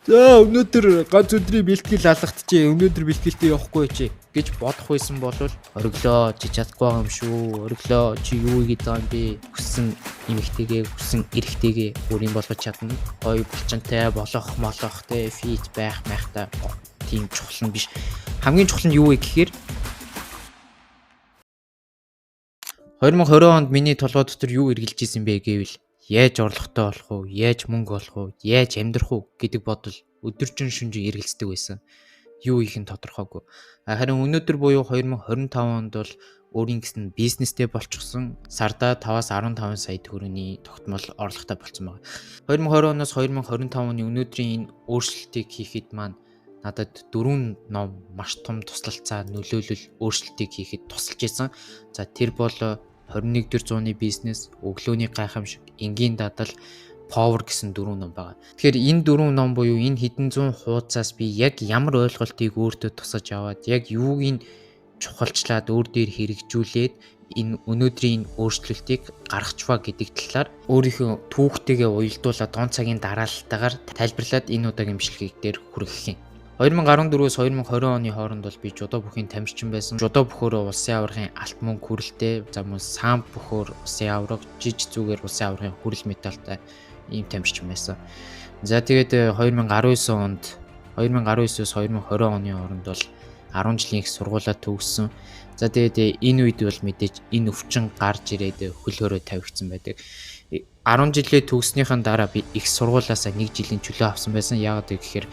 За өнөөдөр ганц өдрийн бэлтгэл алгадчихээ. Өнөөдөр бэлтгэлтэй явахгүй чи гэж бодох байсан бол ориглоо чи чадахгүй байгаа юм шүү. Ориглоо чи юу хийгээд байгаа юм бэ? Хүссэн эмэгтэйгээ хүссэн эрэгтэйгээ бүрийн болгож чадна. Гоё булчинтай болох молох те фит байх майхтай тийм чухал нь биш. Хамгийн чухал нь юу вэ гэхээр 2020 онд миний толгой дотор юу эргэлж исэн бэ гэвэл яаж орлоготой болох уу, яаж мөнгө олох уу, яаж амьдрах уу гэдэг бодол өдөржин шөнөжин эргэлздэг байсан. Юу их нь тодорхойгүй. Харин өнөөдөр буюу 2025 онд бол өөрийн гэсэн бизнестэй болчихсон. Сардаа 5-аас 15 сая төгрөгийн тогтмол орлоготой болсон байна. 2020 оноос 2025 оны өнөөдрийн энэ өөрчлөлтийг хийхэд маань надад 4 ном маш том туслалцаа нөлөөлөл өөрчлөлтийг хийхэд тусалж исэн. За тэр бол 21-р зууны бизнес, өглөөний гайхамшиг, энгийн дадал, Power гэсэн 4 ном байгаа. Тэгэхээр энэ 4 ном буюу энэ хэдэн зуун хуудасаас би яг ямар ойлголтыг өөртөө тусаж аваад яг юуг нь чухалчлаад өөр дээр хэрэгжүүлээд энэ өнөөдрийн өөрчлөлтийг гаргачваа гэдэг талаар өөрийнхөө түүхтэйгээ уялдуулаад дон цагийн дараалтаагаар тайлбарлаад энэ удаагийн бичлэгийг дээр хүргэх юм. 2014-өөс 2020 оны хооронд бол би жудо бүхийн тамирчин байсан. Жудо бөхөөрөө улсын аваргын алт мөнгө хүрэлтэй, за мөн самб бөхөөр улсын аварга, жиж зүгээр улсын аваргын хүрэл медальтай ийм тамирчин байсан. За тэгээд 2019 онд 2019-өөс 2020 оны хооронд бол 10 жилийн их сургуулаа төгссөн. За тэгээд энэ үед бол мэдээж энэ өвчин гарч ирээд хөл хөрөө тавигдсан байдаг. 10 жилээ төгснөхийн дараа би их сургуулаасаа 1 жилийн чөлөө авсан байсан. Яагаад гэхээр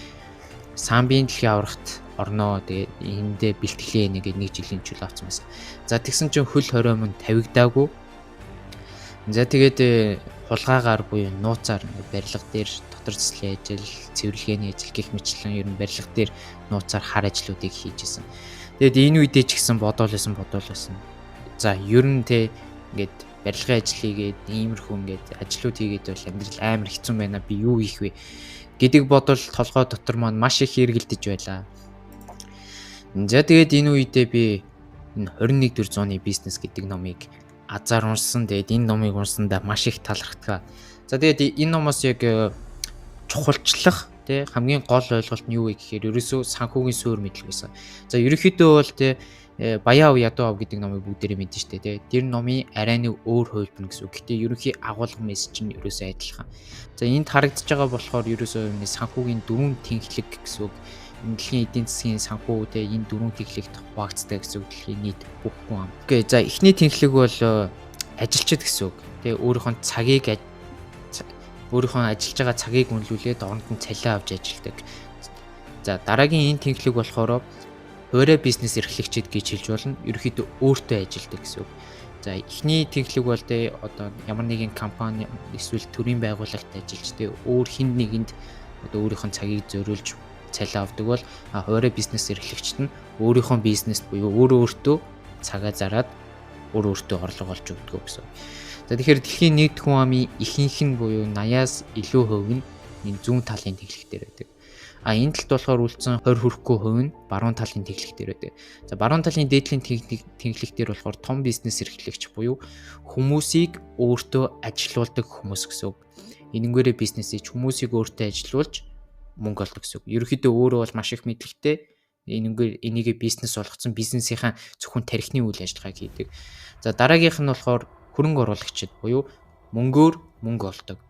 самбын дэлхийн аврагт орноо. Тэгээд эндээ бэлтгэлээ нэгээд 1 жилийн чөлөө авсан байсан. За тэгсэн чинь хөл хорой мөн тавигдаагүй. За тэгээд хулгаагаар буюу нууцаар барилга дээр дотор заслын ажил, цэвэрлэгээний ажил гэх мэтлэн ер нь барилга дээр нууцаар хар ажлуудыг хийж исэн. Тэгээд энэ үедээ ч гэсэн бодоол байсан. За ер нь те ингээд барилгын ажил хийгээд иймэрхүү ингээд ажлууд хийгээд бол амьдрал амар хэцүү байна. Би юу хийх вэ гэдэг бодол толгой дотор маань маш их эргэлдэж байлаа. За тэгээд энэ үедээ би энэ 21-р зууны бизнес гэдэг номыг азар уншсан. Тэгээд энэ номыг уншсандаа маш их талархдаг. За тэгээд энэ номоос яг чухалчлах тий хамгийн гол ойлголт нь юу вэ гэхээр ерөөсөө санхүүгийн суурь мэдлэг байсан. За ерөнхийдөө бол тий Баян ав ядуу ав гэдэг номыг бүгдээрээ мэднэ шүү дээ тий. Тэр номын арай нэг өөр хувилбар гэсэн үг. Гэхдээ ерөнхий агуулга мессеж нь ерөөсөө адилхан. За энд харагдаж байгаа болохоор ерөөсөө энэ санхүүгийн дөрвөн тэнхлэг гэсэн үг. Дэлхийн эдийн засгийн санхүү тий энэ дөрвөн тэнхлэгт хуваагддаг гэсэн үг. Дэлхийн нийт бүх хүн ам. Окей, за эхний тэнхлэг бол ажилчид гэсэн үг. Тий өөрийнхөө ажиллаж байгаа цагийг үнэлүүлээд оронд нь цалин авч ажилладаг. За дараагийн энэ тэнхлэг болохоор хуурай бизнес эрхлэгчид гэж хэлж болно. Ерөнхийдөө өөртөө ажилдаг гэсэн үг. За эхний тэнхлэг бол тэ одоо ямар нэгэн компани эсвэл төрийн байгууллагт ажиллаж тэ өөр хэн нэгэнд одоо өөрийнхөө цагийг зориулж цалин авдаг бол хуурай бизнес эрхлэгчид нь өөрийнхөө бизнест буюу өөртөө цагаа зараад өөртөө орлого олж өгдөг гэсэн. За тэгэхээр дэлхийн нийт хүн амын ихэнх нь буюу 80-аас илүү хувь нь энэ зүүн талын тэнхлэг дээр байдаг. Энэ талд болохоор үлдсэн 20 хүрэхгүй хувь нь баруун талын тэнхлэг дээр байдаг. За баруун талын дээдлийн тэнхлэг дээр болохоор том бизнес эрхлэгч буюу хүмүүсийг өөртөө ажилуулдаг хүмүүс гэсэн үг. Энэнгээрээ бизнесийг хүмүүсийг өөртөө ажилуулж мөнгө олдог гэсэн үг. Ерөнхийдөө өөрөө бол маш их мэдлэгтэй. Энийгээ бизнес болгоцсон бизнесийнхаа зөвхөн тархины үйл ажиллагааг хийдэг. За дараагийнх нь болохоор хөрөнгө оруулагчид буюу мөнгөөр мөнгө олдог.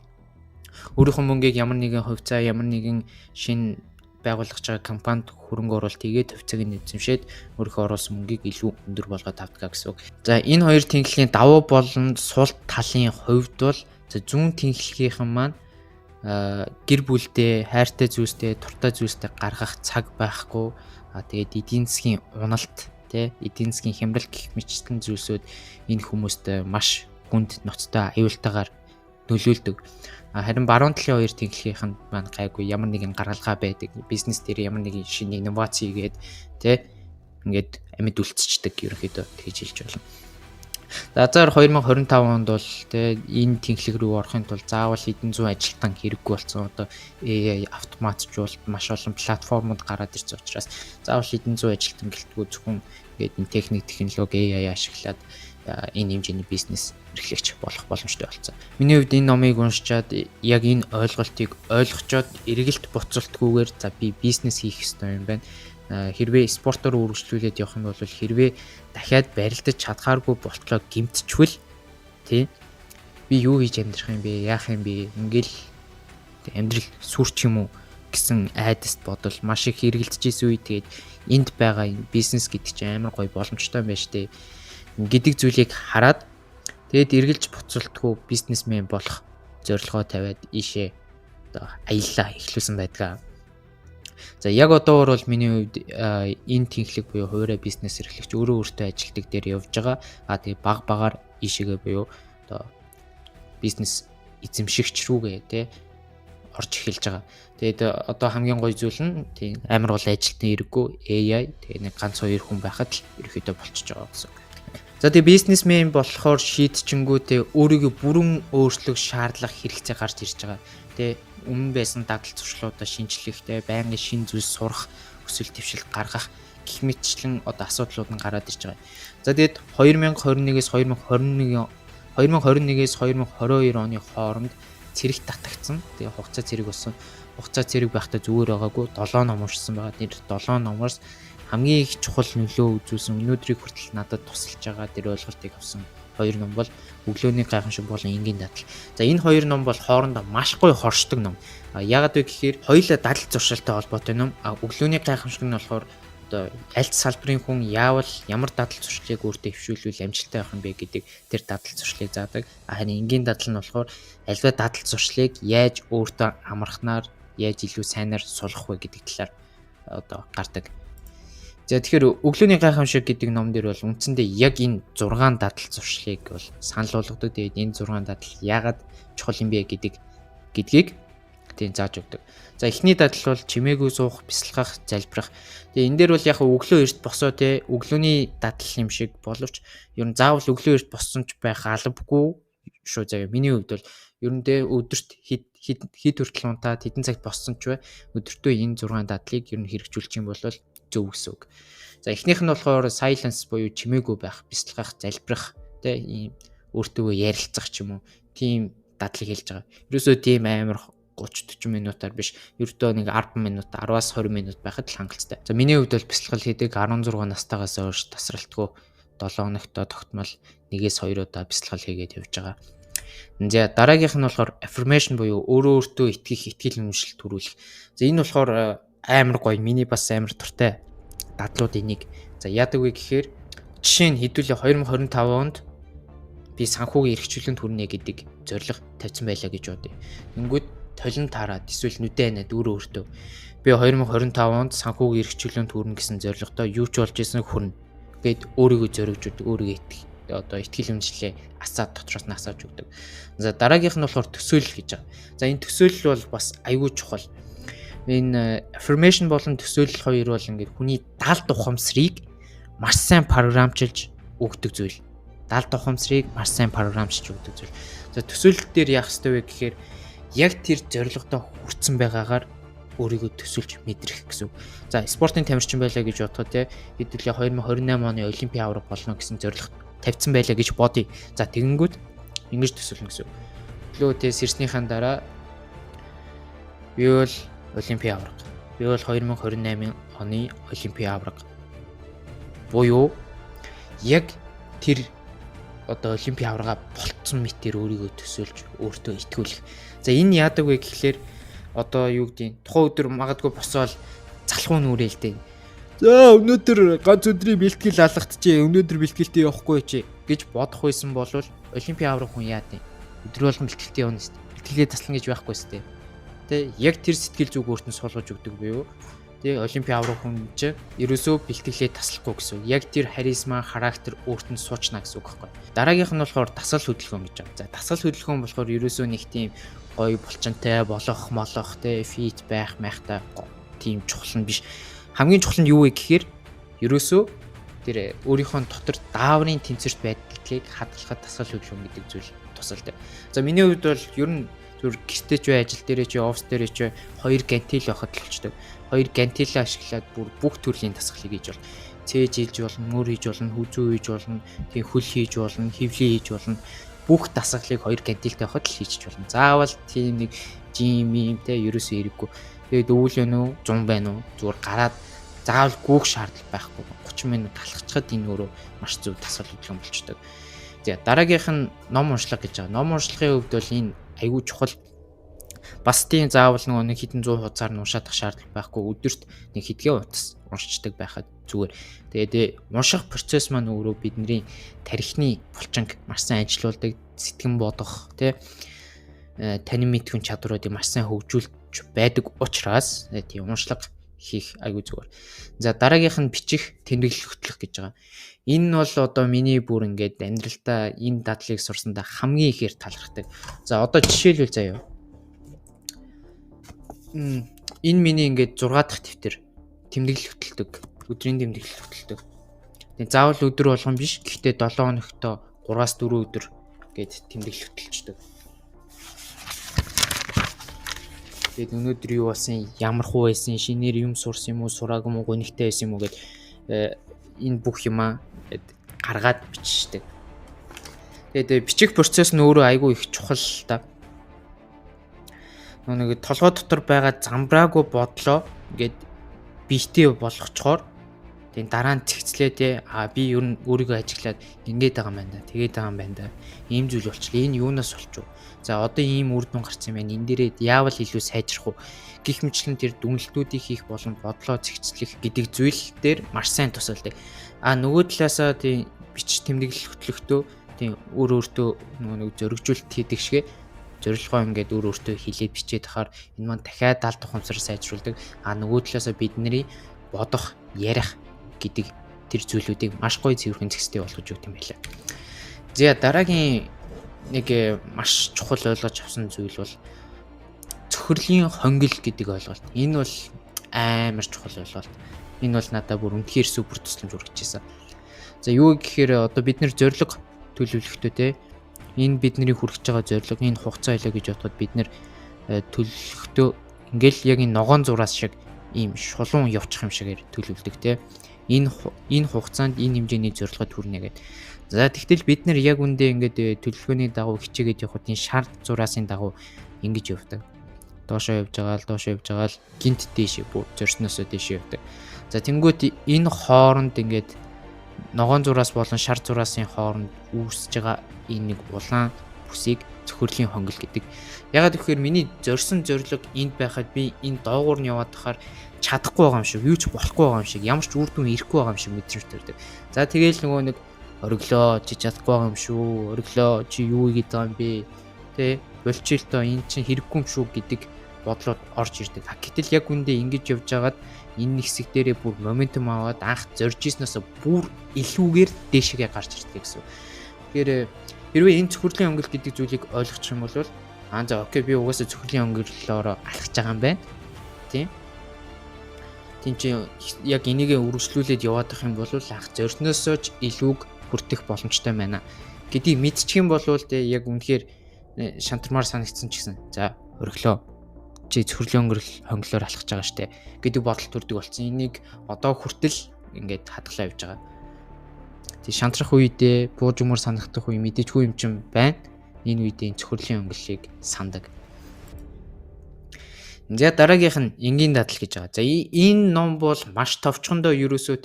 Өөрийнхөө мөнгийг ямар нэгэн хувьцаа, ямар нэгэн шинэ байгуулж байгаа компанид хөрөнгө оруулалт хийгээд хувьцааг нь эзэмшээд өөрийнхөө оруулсан мөнгийг илүү өндөр болгоод авдаг гэсэн үг. За энэ хоёр тэнхлийн давуу болон сул талын хувьд бол зүүн тэнхлэгийнхэн маань гэр бүлдээ, хайртай зүйлстэй, туртай зүйлстэй гаргах цаг байхгүй. Тэгээд эдийн засгийн уналт, эдийн засгийн хямрал гэх мэтлэн зүйлсүүд энэ хүмүүст маш гүнд ноцтой аюултайгаар нөлөөлдөг. Харин баруун талын хоёр тэнхлэгийнх нь маань гайгүй ямар нэгэн гаргалгаа байдаг. Бизнес дээр ямар нэгэн шинэ инновац хийгээд ингээд амьд үлдчихдэг ерөнхийдөө тэгж хэлж байна. За 2025 онд бол энэ тэнхлэг рүү орохын тулд заавал хэдэн зуун ажилтан хэрэггүй болсон. Одоо AI автоматжуулалт маш олон платформуд гараад ирсэн учраас заавал хэдэн зуун ажилтан гэлтгүй зөвхөн ингээд энэ техник технологи AI ашиглаад энэ хэмжээний бизнес эрхлэгч болох боломжтой болсон. Миний хувьд энэ номыг уншичаад яг энэ ойлголтыг ойлгочоод эргэлт буцалтгүйгээр за би бизнес хийх ёстой юм байна. Хэрвээ спортоор үргэлжлүүлээд явах юм бол хэрвээ дахиад барилдаж чадхааргүй болтлоо гэмтчихвэл тий би юу хийж амьдрах юм бэ? Яах юм бэ? Ингээл амьдрал сүрч юм уу гэсэн айдаст бодвол маш их хэргэлдэж исэн үе тэгээд энд байгаа энэ бизнес гэдэг чинь амар гоё боломжтой юм байна штэ гэдэг зүйлийг хараад тэгээд эргэлж буцалтгүй бизнесмен болох зорилгоо тавиад ийшээ одоо аяллаа эхлүүлсэн байдаг. За яг одоогор бол миний хувьд энэ тэнхлэг буюу хуваарь бизнес эрхлэгч өөрөө өөртөө ажилтдаг дээр явж байгаа. Тэгээд баг багаар ийшээгээ буюу одоо бизнес эзэмшигч рүүгээ тий орж эхэлж байгаа. Тэгээд одоо хамгийн гоё зүйл нь тийм амар гол ажилтны хэрэггүй AI тэгээд нэг ганц хоёр хүн байхад л ерөөхдөө болчихж байгаа гэсэн. За тэгээд бизнесмен болохоор шийдчингүүтээ өөрийгөө бүрэн өөрчлөх шаардлага хэрэгцээ гарч ирж байгаа. Тэгээд өмнө байсан дадал зуршлуудаа шинжлэхтэй байнгын шин зүйлс сурах, өсвөл твшил гаргах гэх мэтчлэн одоо асуудлууд нь гараад ирж байгаа. За тэгээд 2021-ээс 2022 оны хооронд цэрэг татагдсан. Тэгээ хугацаа цэрэг болсон. Хугацаа цэрэг байхдаа зүгээр байгаагүй 7 ном уншсан байгаа. Тэр 7 номоос хамгийн их чухал нөлөө үзүүлсэн өнөөдрийг хүртэл надад тусалж байгаа тэр ойлголтыг авсан 2 ном бол Өглөөний гайхамшиг болон энгийн дадал. За энэ 2 ном бол хоорондоо маш гоё хоршдог ном. Яагаад вэ гэхээр хоёулаа дадал зуршилтай холбоотой ном. Өглөөний гайхамшиг нь болохоор одоо аль салбарын хүн яавал ямар дадал зуршлыг өөртөө хөвшүүлвэл амжилттай байх юм бэ гэдэг тэр дадал зуршлыг заадаг. Харин энгийн дадал нь болохоор альва дадал зуршлыг яаж өөртөө амархнаар яаж илүү сайнаар сулгах вэ гэдэг талаар одоо гардаг. За тэгэхээр Өглөөний гайхамшиг гэдэг ном дээр бол үндсэндээ яг энэ 6 дадал зуршлыг бол санал болгодог. Тэгээд энэ 6 дадал яагаад чухал юм бэ гэдгийг тийм зааж өгдөг. За эхний дадал бол чимээгүй суух, бясалгах, залбирах. Тэгээ энэ дээр бол яг өглөө эрт босоо те өглөөний дадал юм шиг боловч ер нь заавал өглөө эрт боссон ч байх албагүй шүү. За миний хувьд бол ер нь өдөрт хэд хүртэл унтаад хэдэн цагт боссон ч бай өдөртөө энэ 6 дадлыг ер нь хэрэгжүүлчих юм бол зөв гэсэн үг. За эхнийх нь болохоор silence буюу чимээгүй байх, бясалгах, залбирах те ийм өөртөө ярилцах ч юм уу тийм дадлыг хэлж байгаа. Ерөөсөө тийм амар 30-40 минутаар биш ердөө нэг 10 минут 10-аас 20 минут байхад л хангалттай. За миний хувьд бол бясалгал хийдэг 16 настайгаас хойш тасралтгүй 7 хоногтой тогтмол 1-2 удаа бясалгал хийгээд явж байгаа. За дараагийнх нь болохоор affirmation буюу өөрөө өөртөө итгэх, итгэл үнэмшил төрүүлэх. За энэ болохоор амар гоё миний бас амар туртай дадлуудын нэг. За яадаг вэ гэхээр жишээ нь хэдүүлээ 2025 онд би санхүүгийн эрхчлэлд хүрнэ гэдэг зорилго тавьсан байлаа гэж бодъё. Тэнгүүд толин таарад эсвэл нүдэ анаад өөртөө би 2025 онд санхүүгийн эрхчлэлд хүрнэ гэсэн зорилготой юу ч болж исэн хүрнэ гэд өөрийгөө зоригж өгдөг, өөрийгөө одоо итгэл үнэмшлээ асаад дотроос нь асааж өгдөг. За дараагийнх нь болохоор төсөөлөл гэж байгаа. За энэ төсөөлөл бол бас аюул чухал. Энэ affirmation болон төсөөлөл хоёр бол ингээд хүний далд ухамсарыг маш сайн програмчилж өгдөг зүйл. Далд ухамсарыг маш сайн програмчилж өгдөг зүйл. За төсөөлөл дээр яах ёстой вэ гэхээр яг тэр зорилгодоо хүрсэн байгаагаар өөрийгөө төсөөлж мэдрэх гэсэн. За спортын тамирчин байлаа гэж бодоход хэдүүлээ 2028 оны Олимпийн авраг болно гэсэн зорилго тавьсан байлаа гэж бодъё. За тэгэнгүүт ингэж төсөөлнө гэсэн. Өглөө сэрснийхэн дараа би бол Олимпийн авраг. Би бол 2028 оны Олимпийн авраг. Буюу яг тэр одоо Олимпийн аврагаа болцсон мэтээр өөрийгөө төсөөлж өөртөө итгүүлэх. За энэ яадаг вэ гэхлээр одоо юу гэдэг тухайн өдөр магадгүй босоод залхуу нүрээлтэй. За өнөөдөр ганц өдрийн бэлтгэл алгадчихэ. Өнөөдөр бэлтгэлтэй явахгүй чи гэж бодох байсан бол Олимпийн авраг хүн яа тийм. Өдөр болгон бэлтгэлтэй явна шүү дээ. Бэлтгэлээ таслана гэж байхгүй шүү дээ. Тэ яг тэр сэтгэл зүг өөртөө суулгаж өгдөг буюу тэ Олимпийн авраг хүн чи ерөөсөө бэлтгэлээ таслахгүй гэсэн. Яг тэр харизма, характер өөртөө суучна гэсэн үг байхгүй. Дараагийнх нь болохоор дасгал хөдөлгөөн гэж байна. За дасгал хөдөлгөөн болохоор ерөөсөө нэг тийм гоё булчинтай болох молох тэ фит байх майхтай тийм чухал нь биш. Хамгийн чухал нь юу вэ гэхээр ерөөсөө тэр өөрийнхөө дотор дааврын тэнцвэрт байдлыг хадгалахад дасгал хөдөлгөөн гэдэг зүйл тусалдаг. За миний хувьд бол ер нь зүр гэртээ ч бай, ажил дээрээ ч, офс дээрээ ч 2 гантил байхад л болчдөг. 2 гантилаа ашиглаад бүх төрлийн дасгалыг хийж бол. цээж хийж болно, мөр хийж болно, хүзүү хийж болно, тийм хөл хийж болно, хөвлий хийж болно. Бүх дасгалыг 2 кантилтай байхад л хийчих болно. Заавал тийм нэг жим юм те ерөөсөө хэрэггүй. Тэгээд өвөл байна уу, 100 байна уу? Зүгээр гараад заавал гүүх шаардлага байхгүй. 30 минут талхацчаад энэ өөрөө маш зөв дасгал хөдөлгөөн болчдөг. За дараагийнх нь ном уншлага гэж байгаа. Ном уншлагын хувьд бол энэ аюул чухал. Бас тийм заавал нэг хэдэн 100 хуудасаар нь уншаадах шаардлага байхгүй. Өдөрт нэг хэдхэн утас уншдаг байхад зүгээр. Тэгээд унших процесс маань өөрөө бидний тархины булчинг маш сайн ажилуулдаг, сэтгэн бодох, танин мэдхүйн чадруудыг маш сайн хөгжүүлж байдаг учраас тийм уншлага хийх аюул зүгээр. За дараагийнх нь бичих, тэмдэглэл хөтлөх гэж байгаа. Энэ нь бол одоо миний бүр ингээд амьдралдаа энэ дадлыг сурсандаа хамгийн ихээр талархдаг. За одоо жишээлбэл заяа. Энэ миний ингээд 6 дахь дэвтэр тэмдэглэл хөтэлдэг. Өдрийн тэмдэглэл хөтэлдэг. Тэгээ заавал өдөр болгон биш. Гэхдээ 7 хоногтоо 3-4 өдөр гээд тэмдэглэл хөтэлждэг. Тэгээд өнөөдөр юу болсон, ямар хуу байсан, шинээр юм сурсан юм уу, сураагүй юм уу, гонигтай байсан юм уу гэд энэ бүх юмаа гаргаад бичдэг. Тэгээд бичих процесс нь өөрөө айгүй их чухал л та. Нэг толгой дотор байгаа замбраагүй бодлоо ингээд биетэй болгочхоор тэгээ дараа нь цэгцлээ би ер нь өөрийгөө ажиглаад ингээд байгаа юм байна да. Тэгээд байгаа юм байна да. Ийм зүйл болчихлоо. Энэ юунаас болчих вэ? За одоо ийм үр дүн гарсан юм байна. Энэ дээрээ яавал илүү сайжрах вэ? Гэх мэтлэн тэр дүнэлтүүдийг хийх болон бодлоо цэгцлэх гэдэг зүйл дээр маш сайн тусалдаг. Нөгөө талаасаа тийм бичиж тэмдэглэл хөтлөхдөө тийм өөртөө нэг зөргижүүлэлт хийдэг шигэ зорилгоо ингээд өөртөө хилээд бичээд тахаар энэ маань дахиад 70 тухамсар сайжруулдаг. Нөгөө талаасаа бидний бодох, ярих гэдэг тэр зүйлүүдийг маш гоё цэвэрхэн зэгцтэй болгож өгд юм байлаа. За дараагийн нэг маш чухал ойлгож авсан зүйл бол цөхрлийн хонгил гэдэг ойлголт. Энэ бол амар чухал ойлголт. Энэ бол надад бүр үнэхээр супер тусламж хүргэжсэн. За юу гэхээр одоо бид нэр зорилго төлөвлөхдөө энэ бидний хүргэж байгаа зорилго, энэ хугацаа хэлээ гэж бодоход бид нэр төлөвлөхдөө ингээл яг энэ ногоон зураас шиг ийм шулуун явчих юм шигээр төлөвлөдөг Энэ хугацаанд энэ хэмжээний зорилгод хүрнэ гэдэг. За тэгтэл бид нэр яг үндэ ингээд төлөвлөгөөний дагуу хичээгээд явхад энэ шар зураасын дагуу ингэж явдаг. Доошоо явж байгаа л гинт дээшээ бүр зорьсноосоо дээшээ явдаг. За тэнгуут энэ хооронд ингээд ногоон зураас болон шар зураасын хооронд үүсэж байгаа энэ нэг улаан бүсийг цөхөрлийн хонгил гэдэг. Ягаад гэвэл миний зорьсон зорилго энд байхад би энэ доогуур нь яваад тахаар чадахгүй байгаа юм шиг, юу ч болохгүй байгаа юм шиг, ямар ч үр дүн ирэхгүй байгаа юм шиг мэдрэмж төрдөг. За тэгээл нөгөө нэг ориглоо чи чадахгүй байгаа юм шүү, ориглоо чи юу хийгээд байгаа юм бэ? Болчихлоо энэ чинь хэрэггүй юм шүү гэдэг бодлоод орж ирдэг. Гэтэл яг үндэ ингэж явж байгаад энэ хэсэг дээрээ бүр моментум аваад анх зорж ирснээс бүр илүүгээр дээшгээ гарч ирдэг гэсэн. Тэгэхээр хэрвээ энэ цөхрлийн хонгил гэдэг зүйлийг ойлгочих юм бол за окей би угаасаа цөхрлийн хонгилоор алхаж байгаа юм байна. Тийм чи яг энийгээ үргэлжлүүлээд яваад ах юм бол анх зорьсноосоо ч илүүг хүртэх боломжтой байна гэдгийг мэдчих юм бол яг үнэхээр шантармаар санагдсан ч гэсэн за өглөө чи цөхрлийн хонгилоор алхаж байгаа штэ гэдэг бодол төрдөг болсон. Энийг одоо хүртэл ингээд хадгалаа явж байгаа. Тэг шантрах үедээ бууж өмөр санагдах үе мэдээчгүй юм чинь байна. Энэ үедээ цөхрлийн хонгилыг сандаг. За дараагийнх нь энгийн дадал гэж байгаа. За энэ ном бол маш товчхондоо ерөөсөө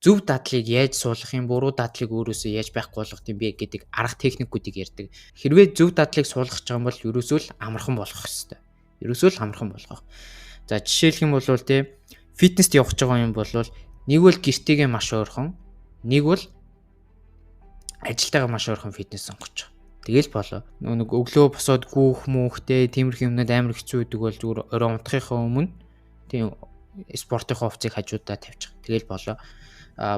зөв дадлыг яаж суулгах юм, буруу дадлыг өөрөөсөө яаж байхгүй болгох юм бэ гэдэг арга техникүүдийг ярьдаг. Хэрвээ зөв дадлыг суулгах гэж байгаа юм бол ерөөсөө л амархан болгох хэрэгтэй. Ерөөсөө л амархан болгох. За жишээлх юм бол фитнест явах гэж байгаа юм бол нэг бол гэртээгээ маш ойрхон, нэг бол ажилтайгаа маш ойрхон фитнес сонгож байгаа. Тэгэл болоо. Нэг өглөө босоод гүүх мөнхтэй тиймэрхүү юмнууд амар хэцүү байдаг бол зүгээр орой унтахынхаа өмнө тийм спортынхаа хувцсыг хажуудаа тавьчих. Тэгэл болоо.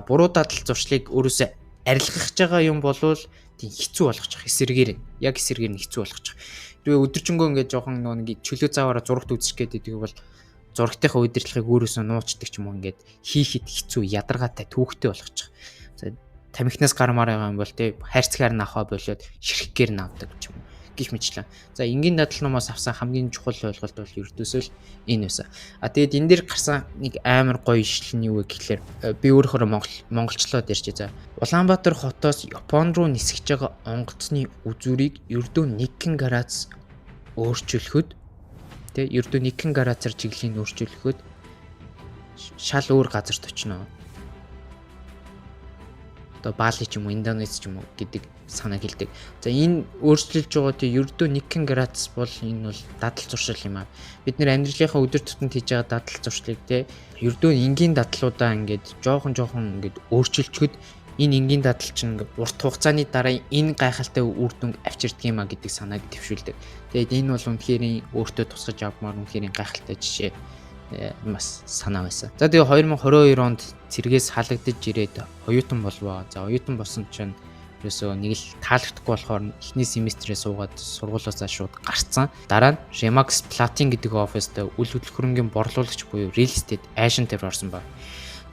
Буруу дадал зуршлыг өөрөөсөө арилгах гэж байгаа юм бол тийм хэцүү болгочих. Эсэргээр нь. Яг эсэргээр нь хэцүү болгочих. Тэгээ өдөржингөө ингээд жоохон нэг чөлөө зааваараа зурагт үзчих гэдэг бол зурагтынхаа удирдлагыг өөрөөсөө нуучдаг ч юм уу ингээд хийхэд хэцүү ядаргаатай түүхтэй болгочих. За тамхинаас гармаар байгаа юм бол хайрцгаар нь авах болоод ширхгээр нь авдаг ч юм уу. гэх мэтлэн. За энгийн дадал номоос авсан хамгийн чухал ойлголт бол ердөөсөө л энэ байсан. Тэгээд энэ дээр гарсан нэг амар гоё ишлэл нь юу вэ гэхэлэр би өөрөөр монголчлоод ярьчих. За Улаанбаатар хотоос Япон руу нисгэж байгаа онгоцны үзүүрийг ердөө 1 градус өөрчилөхөд ердөө 1 градусаар чиглэлийн өөрчилөхөд шал өөр газарт очино. Одоо Бали ч юм уу, Индонез ч юм уу гэдэг санааг хэлдэг. За энэ өөрчлөлж байгаа тий ердөө 1 градус бол энэ бол дадал зуршил юм аа. Бид нэр амьдралынхаа өдөр тутамд хийж байгаа дадал зуршлыг тий ердөө энгийн дадлуудаа ингээд жоохон ингээд өөрчилчөхөд энэ энгийн дадал чинь урт хугацааны дараа энэ гайхалтай үр дүнг авчирдаг юм а гэдэг санааг дэвшүүлдэг. Тэгээд энэ бол үнэхээр өөртөө тусгаж авмаар үнэхээр гайхалтай жишээ бас санаа байсан. За тэгээ 2022 онд цэргээс халагдаж ирээд оюутан болвоо. За оюутан болсон чинь ерөөсөө нэг л таалагдахгүй болохоор эхний семестрээ суугаад сургуулиасаа шууд гарцсан. Дараа нь Remax Platin гэдэг оффист үл хөдлөхөрөнгийн борлуулагч буюу real estate agent дээр орсон ба.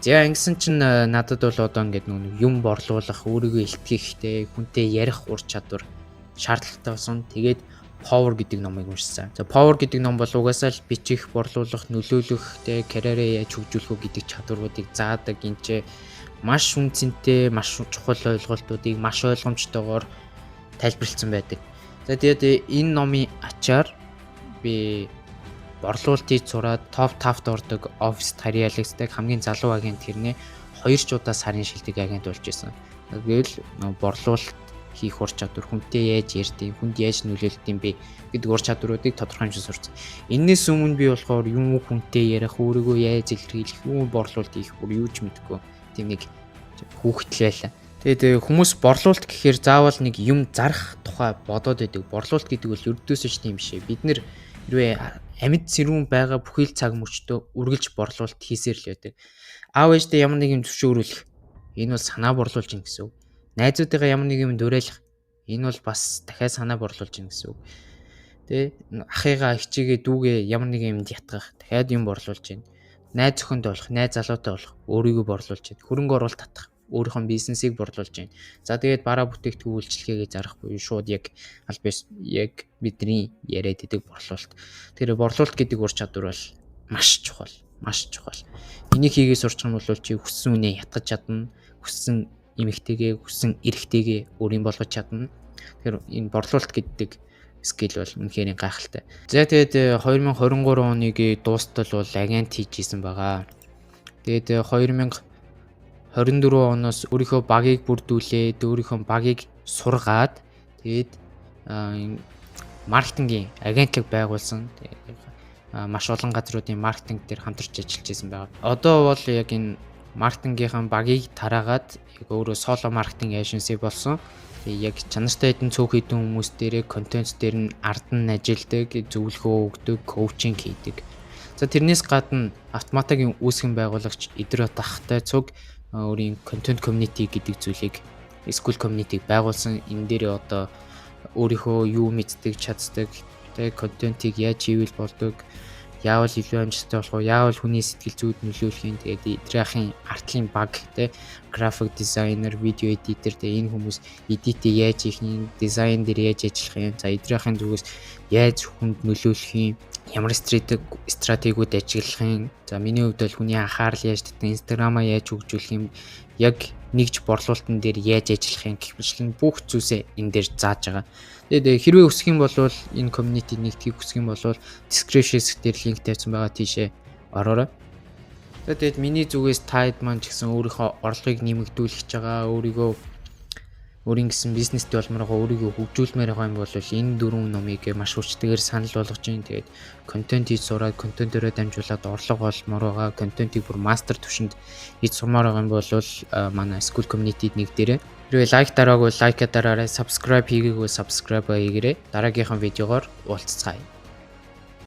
За ингэсэн чинь надад бол одоо ингээд юм борлуулах, өөрийгөө илтгэхтэй, хүнтэй ярих ур чадвар шаардлагатай болсон. Тэгээд Power гэдэг номыг уншсан. За Power гэдэг ном бол угаасаа л бичих, борлуулах, нөлөөлөх, карьераа яаж хөгжүүлэх үү гэдэг чадваруудыг заадаг. Энд маш үнцэнтэй, маш чухал ойлголтуудыг маш ойлгомжтойгоор тайлбарлсан байдаг. За тэгээд энэ номын ачаар би борлуулалтыг сураад топ 5-т ордог оффист харьяалагчдаг хамгийн залуу агент хэрнээ 2 удаа сарын шилдэг агент болж исэн. Тэгэл борлуулалт хийх ур чадвар, хүнтэй яаж ярьдیں, хүнд яаж нөлөөлдөг юм бэ гэдэг ур чадваруудыг тодорхойлж сурсан. Энээс өмнө би болохоор юм хүнтэй ярих, өөрийгөө яаж илэрхийлэх, юм борлуулалт хийх бүр юу ч мэдэхгүй. Тийм нэг хүүхдэл байлаа. Тэгээд хүмүүс борлуулалт гэхээр заавал нэг юм зарах тухай бодоод байдаг. Борлуулалт гэдэг бол ердөөсөө ч тийм биш. Бид нэр хэрвээ амьд сэрүүн байгаа бүхэл цаг мөчтөө үргэлж борлуулалт хийсээр л байдаг. Аав ээжтэй ямар нэг юм зөвшөөрүүлэх. Энэ бол санаа борлуулж ийн гэсэн үг. Найзуудыгаа ямар нэг юм дуурайлах. Энэ бол бас дахиад санаа борлуулж ийн гэсэн үг. Тэ ахыгаа, эгчигээ, дүүгээ ямар нэг юмд ятгах. Дахиад юм борлуулж ийн. Найз охинд болох, найз залуутай болох, өөрийгөө борлуулж ийн. Хөрөнгө оруулалт татах, өөрийнхөө бизнесийг борлуулж ийн. За тэгээд бараа бүтээгдэхүүн үйлчлэгээ зарах буюу шууд яг албас яг бидний яриад идэг борлуулалт. Тэр борлуулалт гэдэг ур чадвар бол маш чухал, маш чухал. Энийг хийгээ сурчих юм бол чи хүссэн үнэ ятгах чадна. Хүссэн эмэгтэйгээ, хүссэн эрэгтэйгээ өөрийн болгож чадна. Тэгэхээр энэ борлуулалт гэдэг скил бол үнэхээр гайхалтай. За тэгээд 2023 оныг дуустал бол агент хийж исэн байгаа. Тэгээд 2024 оноос өөрийнхөө багийг бүрдүүлээд, өөрийнхөө багийг сургаад тэгээд маркетингийн агентлаг байгуулсан. Маш олон газруудын маркетинг дээр хамтарч ажиллаж исэн байгаа. Одоо бол яг энэ маркетингийнхэн багийг тараагаад яг өөрөө соло маркетинг эйженси болсон. Яг чанартай хэдэн цөөх хэдэн хүмүүс дээрээ контент дээр нь ардан ажилладаг, зөвлөгөө өгдөг, коучинг хийдэг. За тэрнээс гадна автоматикийн үүсгэн байгуулагч Идрот ахтай цуг өөрийн контент community гэдэг зүйлийг school community-г байгуулсан. Энэ дээр одоо өөрийнхөө юу мэддэг, чаддаг, тэ контентийг яаж хийвэл болдог, яавал илүү амжилттай болох вэ? Яавал хүний сэтгэл зүйд нөлөөлөх юм. Тэгээд эдрийн артлын баг те график дизайнер, видео эдитер те энэ хүмүүс эдитээ яаж хийх юм, дизайн дээр яаж ажиллах юм. За эдрийн зүгээс яаж хүнд нөлөөлөх юм, ямар стратегиуд ажиглах юм. За миний хувьд бол хүний анхаарал яаж татдаг, инстаграмаа яаж хөгжүүлэх юм, яг нэгж борлуулалтын дээр яаж ажиллах юм гэх мэтлэн бүх зүйлсээ энэ дээр зааж байгаа. Тэгээд хэрвээ хүсэх юм бол энэ community нэгтгэх хүсэх юм бол description дээр линк тавьсан байгаа, тийшээ ороорой. Тэгээд миний зүгээс таад маань ч гэсэн өөрийнхөө орлогыг нэмэгдүүлэх гэж байгаа, өөрийн гэсэн бизнестэй болмоор байгаа, өөрийгөө хөгжүүлмээр байгаа юм бол энэ 4 номыг маш хүчтэйгээр санал болгож байна. Тэгээд контент хийж сураад, контентөөрөө дамжуулаад орлого олмоор байгаа, контентийг бүр мастер түвшинд хийж сурмаар байгаа юм бол манай school community нэг дээрээ хэрвээ лайк дараагүй лайка дараарай, subscribe хийгээгүй subscribe хийгээрэй. Дараагийнхын видеогоор уулзцгаая.